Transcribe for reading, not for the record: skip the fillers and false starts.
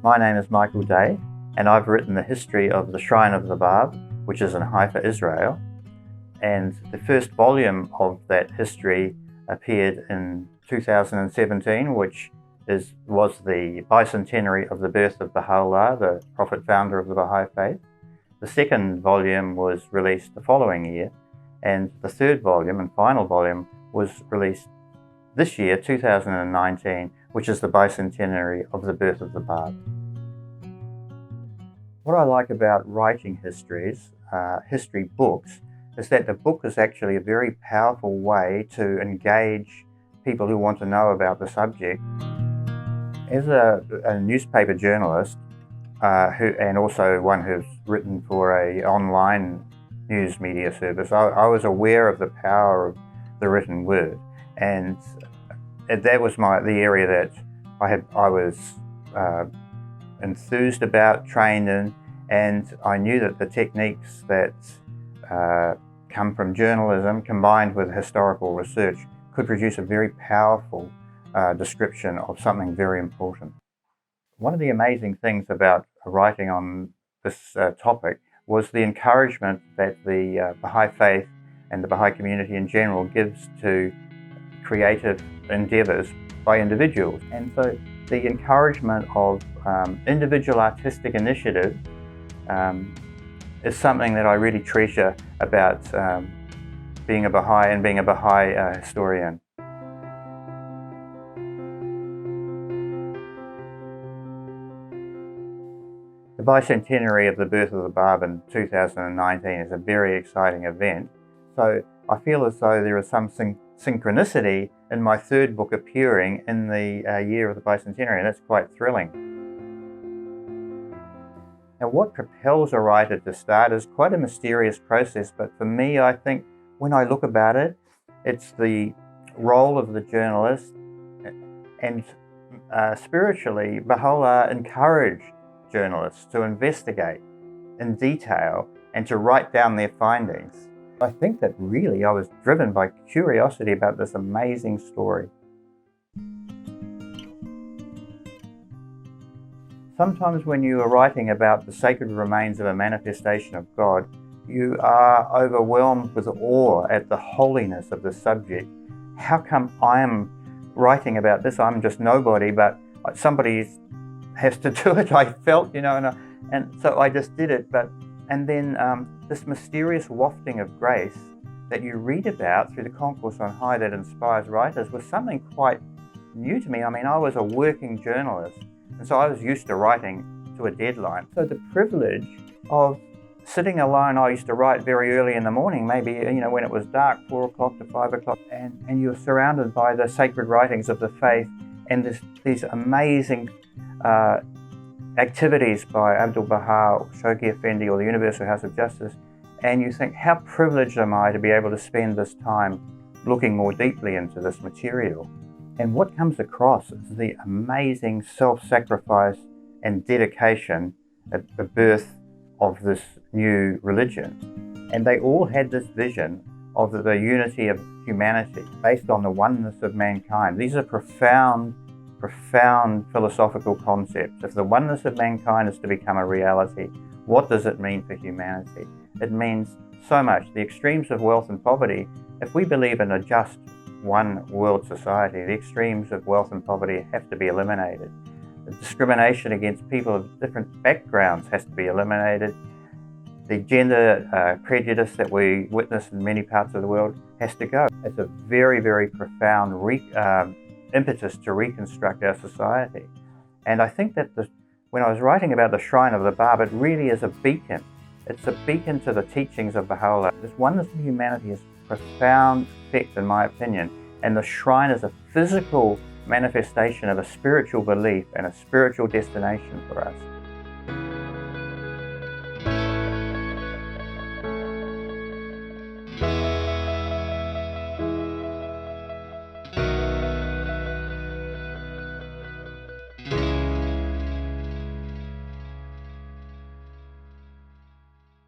My name is Michael Day, and I've written the history of the Shrine of the Bab, which is in Haifa, Israel. And the first volume of that history appeared in 2017, which was the Bicentenary of the birth of Baha'u'llah, the prophet founder of the Baha'i faith. The second volume was released the following year, and the third volume and final volume was released this year, 2019, which is the Bicentenary of the birth of the Bab. What I like about writing history books, is that the book is actually a very powerful way to engage people who want to know about the subject. As a newspaper journalist, and also one who's written for an online news media service, I was aware of the power of the written word, and that was the area that I was enthused about, trained in, and I knew that the techniques that come from journalism combined with historical research could produce a very powerful description of something very important. One of the amazing things about writing on this topic was the encouragement that the Baha'i faith and the Baha'i community in general gives to creative endeavours by individuals. And so the encouragement of individual artistic initiative is something that I really treasure about being a Baha'i and being a Baha'i historian. The Bicentenary of the birth of the Bab in 2019 is a very exciting event, so I feel as though there is some synchronicity in my third book appearing in the year of the Bicentenary, and that's quite thrilling. Now, what propels a writer to start is quite a mysterious process, but for me, I think when I look about it, it's the role of the journalist, and spiritually, Baha'u'llah encouraged journalists to investigate in detail and to write down their findings. I think that really I was driven by curiosity about this amazing story. Sometimes when you are writing about the sacred remains of a manifestation of God, you are overwhelmed with awe at the holiness of the subject. How come I am writing about this? I'm just nobody, but somebody has to do it, I felt, and so I just did it. And then this mysterious wafting of grace that you read about through the concourse on high that inspires writers was something quite new to me. I mean, I was a working journalist, and so I was used to writing to a deadline. So the privilege of sitting alone, I used to write very early in the morning, maybe, when it was dark, 4 o'clock to 5 o'clock, and you're surrounded by the sacred writings of the faith and these amazing activities by Abdul Baha, or Shoghi Effendi, or the Universal House of Justice, and you think, how privileged am I to be able to spend this time looking more deeply into this material? And what comes across is the amazing self-sacrifice and dedication at the birth of this new religion. And they all had this vision of the unity of humanity based on the oneness of mankind. These are profound philosophical concepts. If the oneness of mankind is to become a reality, what does it mean for humanity? It means so much. The extremes of wealth and poverty, if we believe in a just one world society, the extremes of wealth and poverty have to be eliminated. The discrimination against people of different backgrounds has to be eliminated. The gender prejudice that we witness in many parts of the world has to go. It's a very, very profound impetus to reconstruct our society. And I think that when I was writing about the Shrine of the Bab, it really is a beacon. It's a beacon to the teachings of Baha'u'llah. This oneness of humanity has profound effect, in my opinion, and the shrine is a physical manifestation of a spiritual belief and a spiritual destination for us.